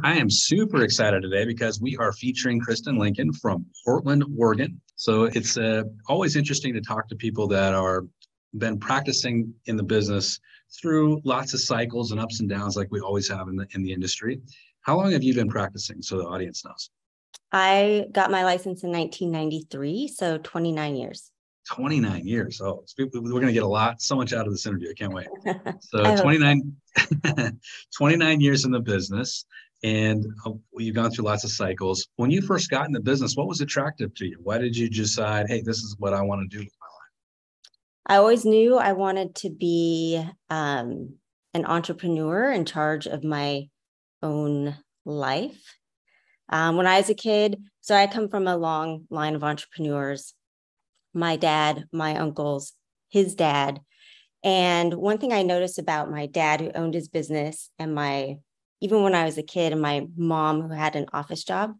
I am super excited today because we are featuring Cristen Lincoln from Portland, Oregon. So it's always interesting to talk to people that are been practicing in the business through lots of cycles and ups and downs like we always have in the industry. How long have you been practicing so the audience knows? I got my license in 1993, so 29 years. 29 years. Oh, we're going to get so much out of this interview. I can't wait. So I hope so. 29 years in the business, and you've gone through lots of cycles. When you first got in the business, what was attractive to you? Why did you decide, hey, this is what I want to do with my life? I always knew I wanted to be an entrepreneur in charge of my own life. When I was a kid, so I come from a long line of entrepreneurs. My dad, my uncles, his dad. And one thing I noticed about my dad who owned his business and even when I was a kid and my mom who had an office job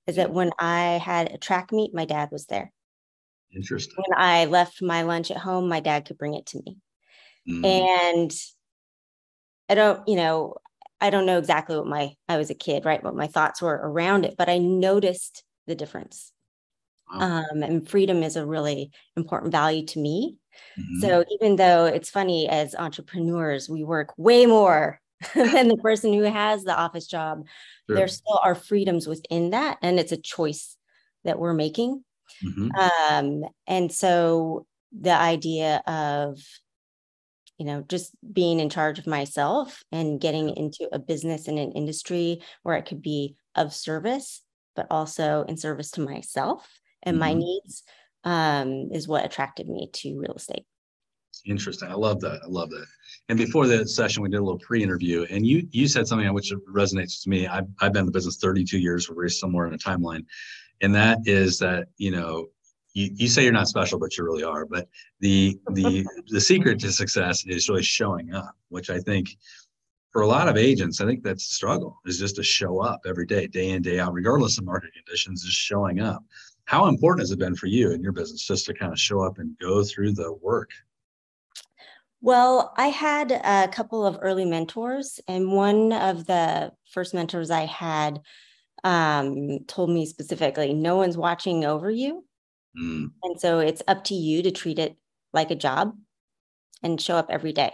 is that when I had a track meet, my dad was there. Interesting. When I left my lunch at home, my dad could bring it to me. Mm. And I don't know exactly I was a kid, right? What my thoughts were around it, but I noticed the difference. Wow. And freedom is a really important value to me. Mm-hmm. So even though it's funny, as entrepreneurs, we work way more than the person who has the office job, Sure. There still are freedoms within that. And it's a choice that we're making. Mm-hmm. And so the idea of, just being in charge of myself and getting into a business in an industry where it could be of service, but also in service to myself and my needs is what attracted me to real estate. Interesting. I love that. And before the session, we did a little pre-interview, and you said something which resonates with me. I've been in the business 32 years. We're very somewhere in a timeline, and that is that you say you're not special, but you really are. But the secret to success is really showing up, which I think for a lot of agents, I think that's the struggle, is just to show up every day, day in, day out, regardless of market conditions, just showing up. How important has it been for you in your business just to kind of show up and go through the work? Well, I had a couple of early mentors, and one of the first mentors I had told me specifically, no one's watching over you. And so it's up to you to treat it like a job and show up every day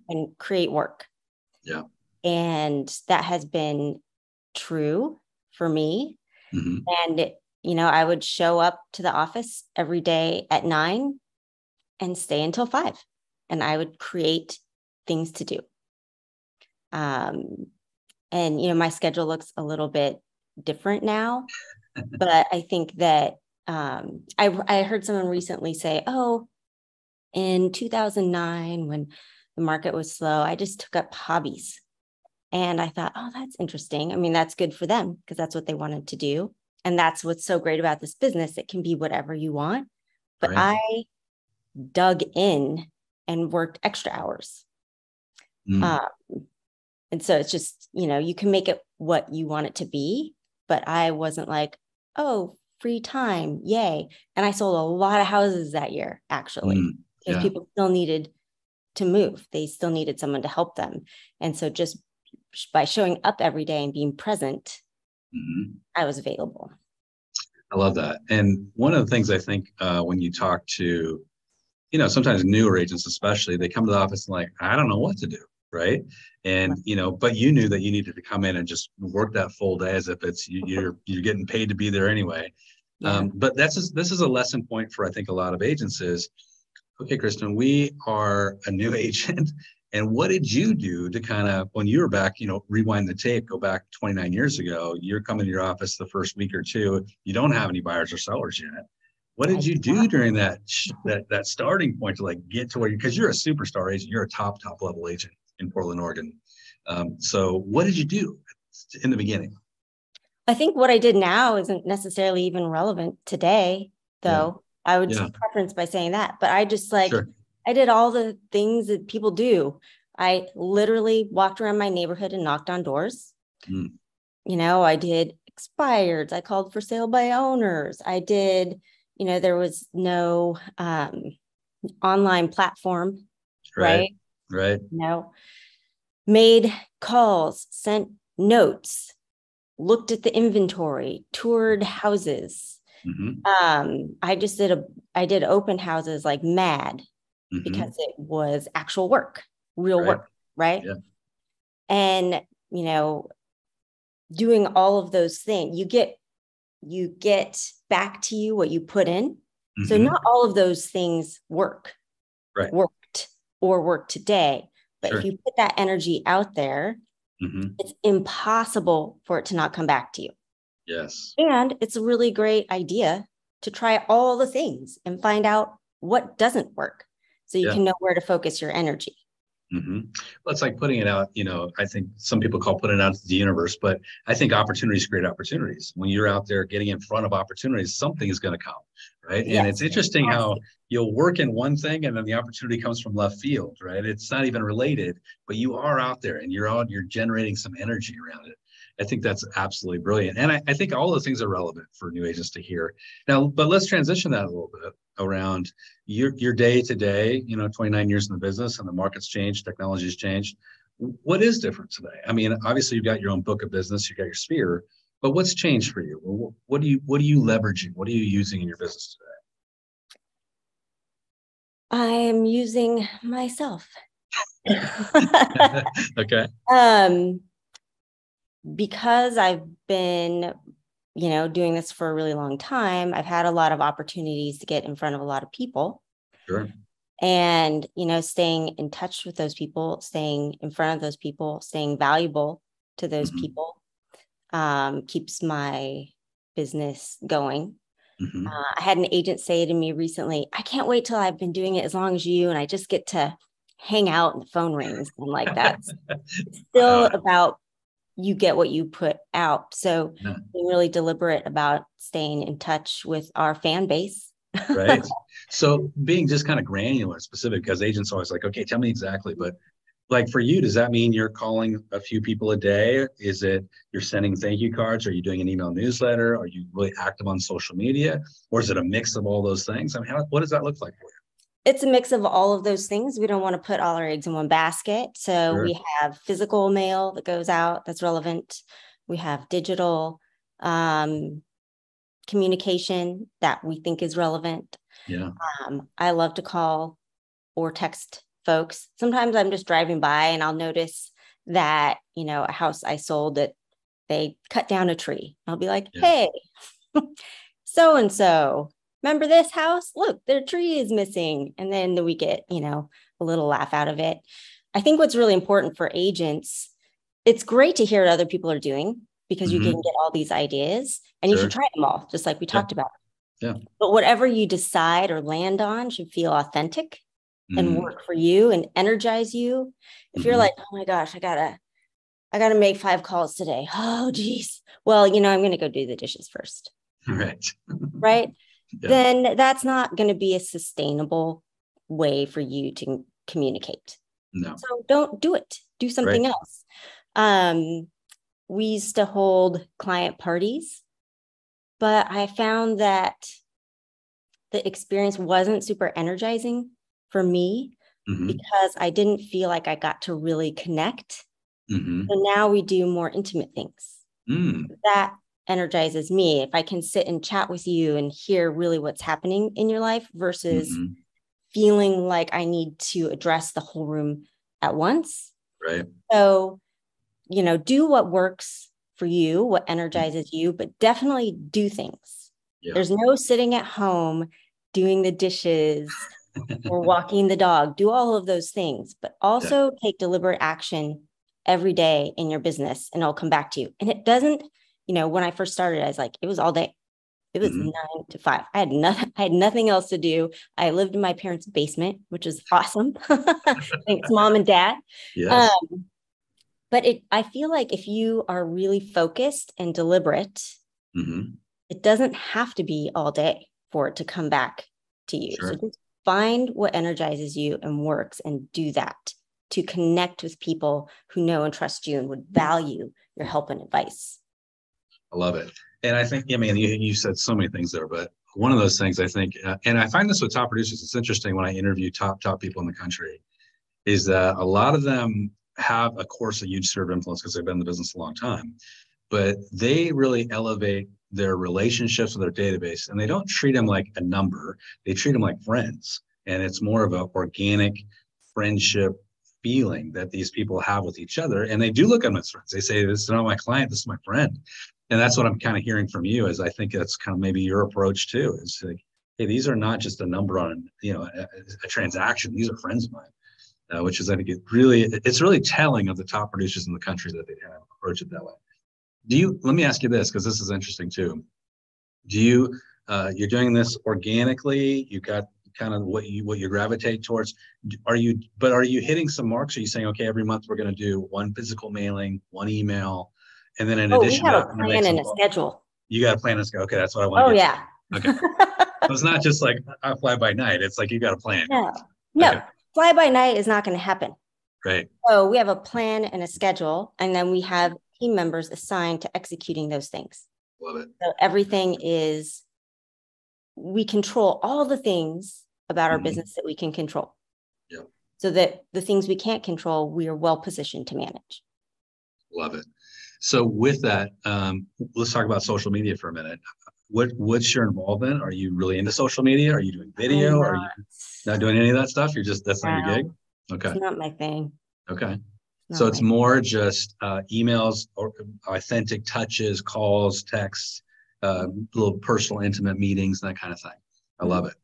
and create work. Yeah. And that has been true for me. And, I would show up to the office every day at 9 and stay until 5. And I would create things to do. And, my schedule looks a little bit different now, but I think that I heard someone recently say, oh, in 2009, when the market was slow, I just took up hobbies. And I thought, oh, that's interesting. I mean, that's good for them because that's what they wanted to do. And that's what's so great about this business. It can be whatever you want. But Right. I dug in and worked extra hours. And so it's just, you can make it what you want it to be. But I wasn't like, oh, free time, yay. And I sold a lot of houses that year, actually, because people still needed to move. They still needed someone to help them. And so just by showing up every day and being present, I was available. I love that. And one of the things I think when you talk to, sometimes newer agents, especially, they come to the office and like, I don't know what to do. Right. And, but you knew that you needed to come in and just work that full day as if it's you're getting paid to be there anyway. Yeah. But this is a lesson point for, I think, a lot of agents is, okay, Cristen, we are a new agent. And what did you do to kind of, when you were back, rewind the tape, go back 29 years ago, you're coming to your office the first week or two, you don't have any buyers or sellers yet. What did you do during that starting point to like get to where because you're a superstar agent, you're a top level agent in Portland, Oregon. So what did you do in the beginning? I think what I did now isn't necessarily even relevant today, though. I would preference by saying that, but I just I did all the things that people do. I literally walked around my neighborhood and knocked on doors. I did expireds. I called for sale by owners. I did, there was no online platform, right? Right. Made calls, sent notes, looked at the inventory, toured houses. I did open houses like mad because it was actual work, real work, right? Yeah. And, doing all of those things, you get back to you what you put in. So not all of those things worked or work today. But if you put that energy out there, it's impossible for it to not come back to you. Yes. And it's a really great idea to try all the things and find out what doesn't work so you can know where to focus your energy. Well, it's like putting it out, I think some people call putting it out to the universe, but I think opportunities create opportunities. When you're out there getting in front of opportunities, something is going to come, right? Yes. And it's interesting how you'll work in one thing and then the opportunity comes from left field, right? It's not even related, but you are out there and you're generating some energy around it. I think that's absolutely brilliant. And I think all those things are relevant for new agents to hear. Now, but let's transition that a little bit around your day to day, 29 years in the business and the market's changed, technology's changed. What is different today? I mean, obviously you've got your own book of business, you've got your sphere, but what's changed for you? What are you leveraging? What are you using in your business today? I am using myself. Okay. Because I've been, doing this for a really long time, I've had a lot of opportunities to get in front of a lot of people. Sure. And, staying in touch with those people, staying in front of those people, staying valuable to those people keeps my business going. I had an agent say to me recently, I can't wait till I've been doing it as long as you, and I just get to hang out and the phone rings. I'm like, that's still about you get what you put out. So being really deliberate about staying in touch with our fan base. Right. So being just kind of granular, specific, because agents are always like, okay, tell me exactly. But like for you, does that mean you're calling a few people a day? Is it you're sending thank you cards? Are you doing an email newsletter? Are you really active on social media? Or is it a mix of all those things? I mean, what does that look like for you? It's a mix of all of those things. We don't want to put all our eggs in one basket. So we have physical mail that goes out that's relevant. We have digital communication that we think is relevant. Yeah. I love to call or text folks. Sometimes I'm just driving by and I'll notice that, a house I sold that they cut down a tree. I'll be like, hey, so-and-so. Remember this house? Look, their tree is missing. And then we get, a little laugh out of it. I think what's really important for agents, it's great to hear what other people are doing because you can get all these ideas and you should try them all, just like we talked about. Yeah. But whatever you decide or land on should feel authentic and work for you and energize you. If you're like, oh my gosh, I gotta make 5 calls today. Oh, geez. Well, I'm going to go do the dishes first. Right. Right. Then that's not going to be a sustainable way for you to communicate. No. So don't do it. Do something else. We used to hold client parties, but I found that the experience wasn't super energizing for me because I didn't feel like I got to really connect. So now we do more intimate things. That energizes me. If I can sit and chat with you and hear really what's happening in your life versus feeling like I need to address the whole room at once. Right. So, do what works for you, what energizes you, but definitely do things. Yeah. There's no sitting at home doing the dishes or walking the dog. Do all of those things, but also take deliberate action every day in your business and it'll come back to you. And it doesn't, when I first started, I was like, it was all day. It was 9 to 5. I had nothing else to do. I lived in my parents' basement, which is awesome. Thanks, Mom and Dad. Yes. But I feel like if you are really focused and deliberate, it doesn't have to be all day for it to come back to you. So just find what energizes you and works and do that to connect with people who know and trust you and would value your help and advice. I love it. And I think, you said so many things there, but one of those things I think, and I find this with top producers, it's interesting when I interview top people in the country, is that a lot of them have a course of huge sphere of influence because they've been in the business a long time, but they really elevate their relationships with their database, and they don't treat them like a number. They treat them like friends. And it's more of an organic friendship feeling that these people have with each other. And they do look at them as friends. They say, this is not my client, this is my friend. And that's what I'm kind of hearing from you, is I think that's kind of maybe your approach too, is like, hey, these are not just a number on, a transaction. These are friends of mine, which is, I think it's really telling of the top producers in the country that they kind of approach it that way. Let me ask you this, because this is interesting too. You're doing this organically, you got kind of what you gravitate towards. Are you hitting some marks? Are you saying, okay, every month we're going to do one physical mailing, one email, and then in addition we have to a plan and a schedule. You got a plan and schedule. Okay, that's what I want to get to. Okay. So it's not just like I fly by night. It's like you got a plan. No, fly by night is not going to happen. Right. So we have a plan and a schedule, and then we have team members assigned to executing those things. Love it. So everything is, we control all the things about our business that we can control. Yeah. So that the things we can't control, we are well positioned to manage. Love it. So with that, let's talk about social media for a minute. What's your involvement? Are you really into social media? Are you doing video? Are you not doing any of that stuff? That's not your gig? Okay. It's not my thing. Okay. So it's more just emails or authentic touches, calls, texts, little personal, intimate meetings, that kind of thing. I love it.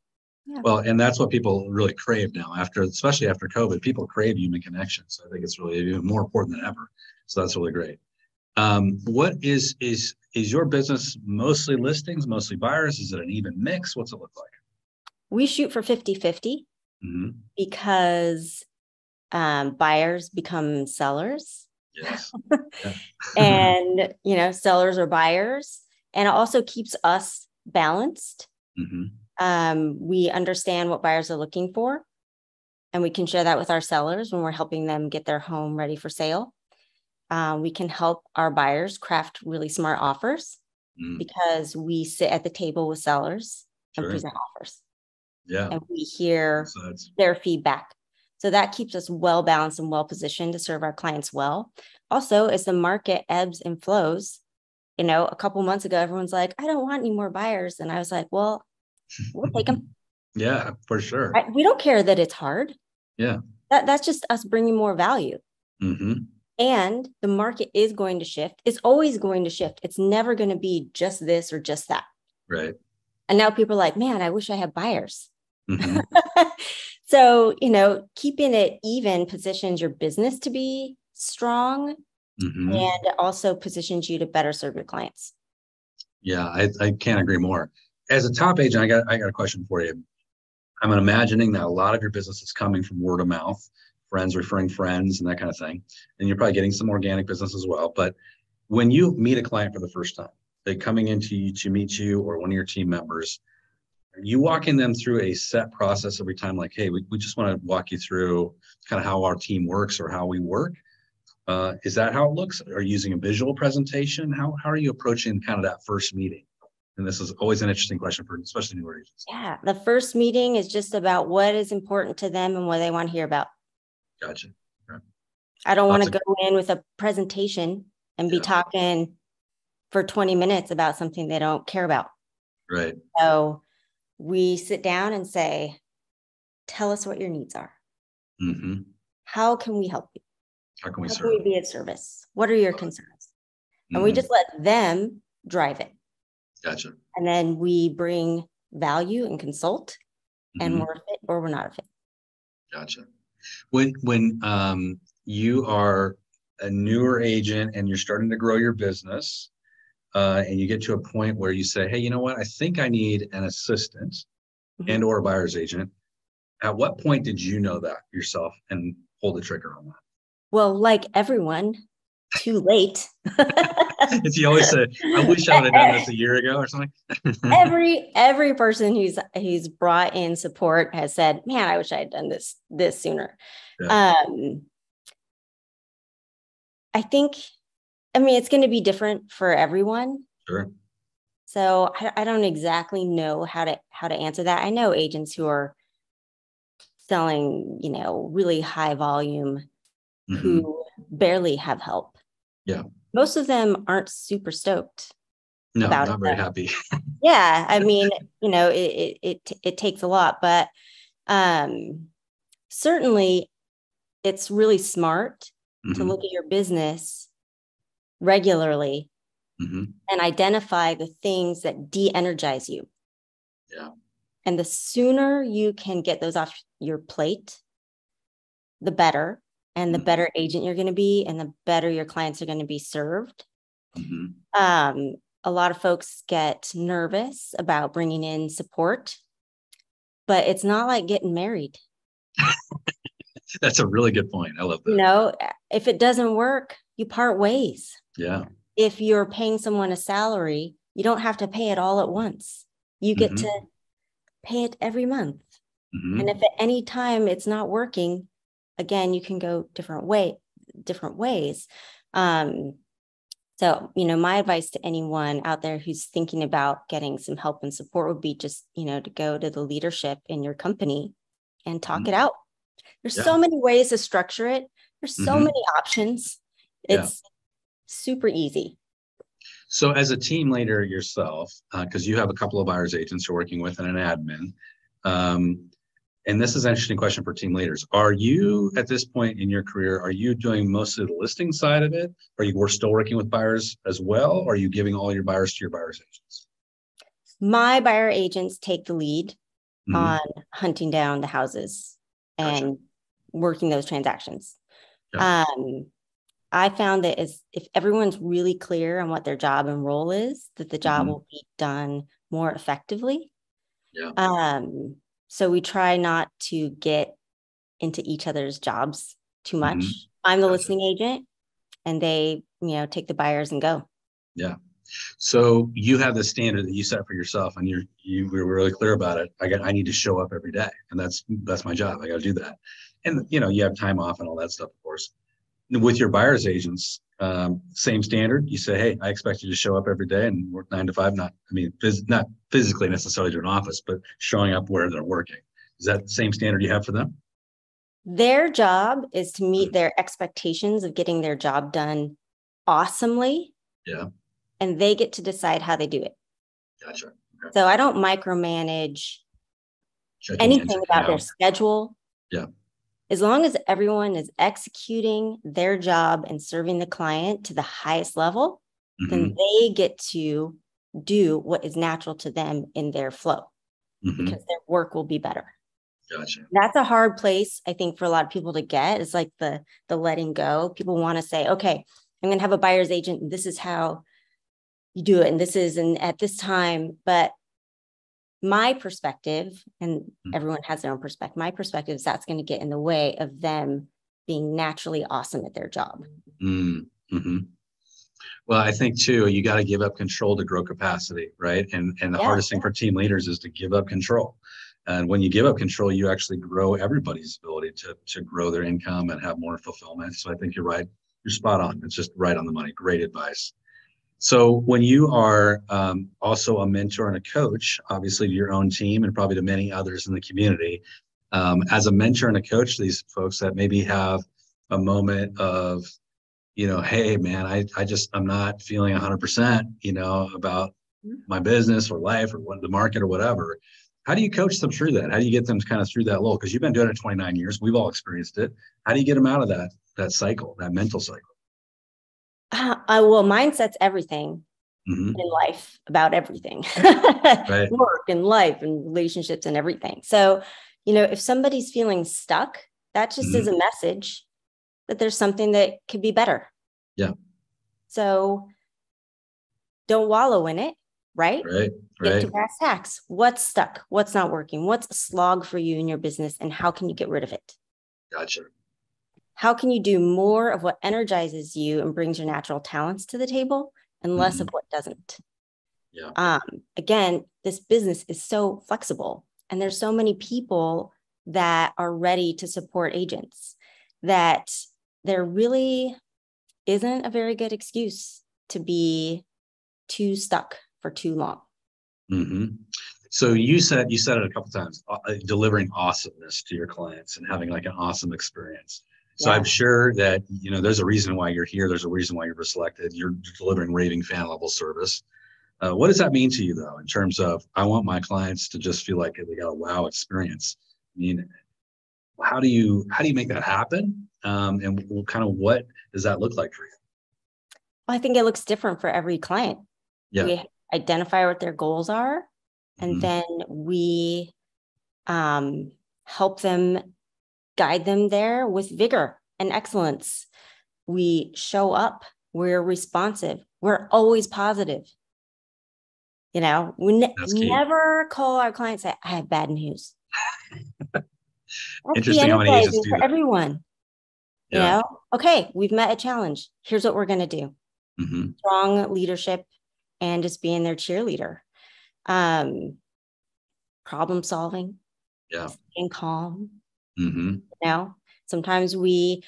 Yeah. Well, and that's what people really crave now, especially after COVID. People crave human connection. So I think it's really even more important than ever. So that's really great. What is your business mostly listings, mostly buyers? Is it an even mix? What's it look like? We shoot for 50-50 because buyers become sellers. Yes. And, sellers are buyers. And it also keeps us balanced. We understand what buyers are looking for, and we can share that with our sellers when we're helping them get their home ready for sale. We can help our buyers craft really smart offers because we sit at the table with sellers and present offers. Yeah. And we hear their feedback. So that keeps us well balanced and well positioned to serve our clients well. Also, as the market ebbs and flows, a couple months ago, everyone's like, I don't want any more buyers. And I was like, well, we'll take them. Yeah, for sure. We don't care that it's hard. Yeah. That's just us bringing more value. And the market is going to shift. It's always going to shift. It's never going to be just this or just that. Right. And now people are like, man, I wish I had buyers. So, keeping it even positions your business to be strong and also positions you to better serve your clients. Yeah, I can't agree more. As a top agent, I got a question for you. I'm imagining that a lot of your business is coming from word of mouth, friends referring friends and that kind of thing. And you're probably getting some organic business as well. But when you meet a client for the first time, they coming into you to meet you or one of your team members, are you walking them through a set process every time? Like, hey, we just want to walk you through kind of how our team works or how we work. Is that how it looks? Are you using a visual presentation? How are you approaching kind of that first meeting? And this is always an interesting question for especially newer agents. Yeah, the first meeting is just about what is important to them and what they want to hear about. Gotcha. Right. I don't want to go in with a presentation and be talking for 20 minutes about something they don't care about. Right. So we sit down and say, tell us what your needs are. How can we help you? How can we serve? How can we be of service? What are your concerns? And we just let them drive it. Gotcha. And then we bring value and consult, and we're a fit or we're not a fit. Gotcha. When you are a newer agent and you're starting to grow your business, and you get to a point where you say, hey, you know what? I think I need an assistant and or a buyer's agent. At what point did you know that yourself and pull the trigger on that? Well, like everyone, too late. As you always say, I wish I would have done this a year ago or something. every person who's brought in support has said, man, I wish I had done this sooner. Yeah. I mean, it's going to be different for everyone. Sure. So I don't exactly know how to answer that. I know agents who are selling, really high volume Mm-hmm. who barely have help. Yeah. Most of them aren't super stoked No, about not it. very happy. Yeah, I mean, it takes a lot, but certainly it's really smart to Mm-hmm. look at your business regularly Mm-hmm. and identify the things that de-energize you. Yeah. And the sooner you can get those off your plate, the better, and the Mm-hmm. better agent you're going to be, and the better your clients are going to be served. Mm-hmm. A lot of folks get nervous about bringing in support, but it's not like getting married. That's a really good point. I love that. You know, if it doesn't work, you part ways. Yeah. If you're paying someone a salary, you don't have to pay it all at once. You get Mm-hmm. to pay it every month. Mm-hmm. And if at any time it's not working, again, you can go different ways. So, my advice to anyone out there who's thinking about getting some help and support would be just, to go to the leadership in your company and talk it out. There's so many ways to structure it. There's so many options. It's super easy. So as a team leader yourself, because you have a couple of buyer's agents you're working with and an admin, and this is an interesting question for team leaders. Are you, at this point in your career, are you doing most of the listing side of it? Are you still working with buyers as well? Or are you giving all your buyers to your buyer's agents? My buyer agents take the lead Mm-hmm. on hunting down the houses and working those transactions. Yeah. I found that if everyone's really clear on what their job and role is, that the job will be done more effectively. Yeah. So we try not to get into each other's jobs too much. Mm-hmm. I'm the listing agent, and they, take the buyers and go. Yeah. So you have the standard that you set for yourself, and you were really clear about it. I need to show up every day, and that's my job. I got to do that. And you have time off and all that stuff, of course. With your buyer's agents, same standard. You say, hey, I expect you to show up every day and work 9 to 5. Not physically necessarily to an office, but showing up where they're working. Is that the same standard you have for them? Their job is to meet their expectations of getting their job done awesomely. Yeah. And they get to decide how they do it. Gotcha. Okay. So I don't micromanage anything about their schedule. Yeah. As long as everyone is executing their job and serving the client to the highest level, then they get to do what is natural to them in their flow, because their work will be better. Gotcha. That's a hard place, I think, for a lot of people to get. It's like the letting go. People want to say, okay, I'm going to have a buyer's agent, and this is how you do it, and at this time. But my perspective, and everyone has their own perspective, my perspective is that's going to get in the way of them being naturally awesome at their job. Mm-hmm. Well, I think too, you got to give up control to grow capacity, right? And the hardest thing for team leaders is to give up control. And when you give up control, you actually grow everybody's ability to grow their income and have more fulfillment. So I think you're right. You're spot on. It's just right on the money. Great advice. So when you are also a mentor and a coach, obviously to your own team and probably to many others in the community, as a mentor and a coach to these folks that maybe have a moment of, hey, man, I'm not feeling 100%, about my business or life or what the market or whatever. How do you coach them through that? How do you get them kind of through that lull? Because you've been doing it 29 years. We've all experienced it. How do you get them out of that cycle, that mental cycle? Well, mindset's everything in life, about everything, right. Work and life and relationships and everything. So, if somebody's feeling stuck, that just is a message that there's something that could be better. Yeah. So don't wallow in it, right? Get to brass tacks. What's stuck? What's not working? What's a slog for you in your business, and how can you get rid of it? Gotcha. How can you do more of what energizes you and brings your natural talents to the table, and less of what doesn't? Yeah. Again, this business is so flexible, and there's so many people that are ready to support agents that there really isn't a very good excuse to be too stuck for too long. So you said it a couple of times, delivering awesomeness to your clients and having like an awesome experience. So I'm sure that, there's a reason why you're here. There's a reason why you were selected. You're delivering raving fan level service. What does that mean to you, though, in terms of, I want my clients to just feel like they got a wow experience? I mean, how do you make that happen? And what does that look like for you? Well, I think it looks different for every client. Yeah. We identify what their goals are, and then we help them, guide them there with vigor and excellence. We show up. We're responsive. We're always positive. We never call our clients and say, I have bad news. Interesting how many agents do for that. Everyone. Okay, we've met a challenge. Here's what we're going to do. Strong leadership and just being their cheerleader. Problem solving. Staying calm. Sometimes we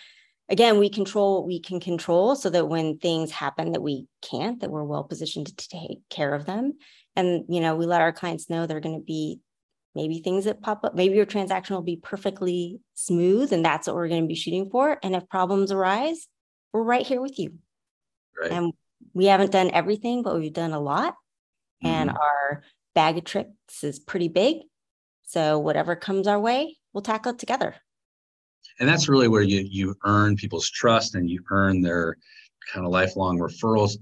control what we can control, so that when things happen that we can't, that we're well positioned to take care of them. And, we let our clients know there are going to be maybe things that pop up. Maybe your transaction will be perfectly smooth, and that's what we're going to be shooting for. And if problems arise, we're right here with you. Right. And we haven't done everything, but we've done a lot. And our bag of tricks is pretty big. So whatever comes our way, we'll tackle it together. And that's really where you earn people's trust, and you earn their kind of lifelong referrals,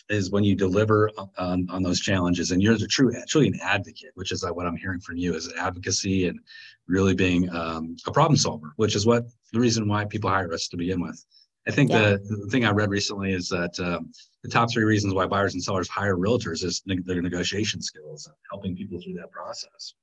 is when you deliver on those challenges. And you're truly an advocate, which is what I'm hearing from you, is advocacy and really being a problem solver, which is the reason why people hire us to begin with. I think the thing I read recently is that the top 3 reasons why buyers and sellers hire realtors is their negotiation skills, helping people through that process.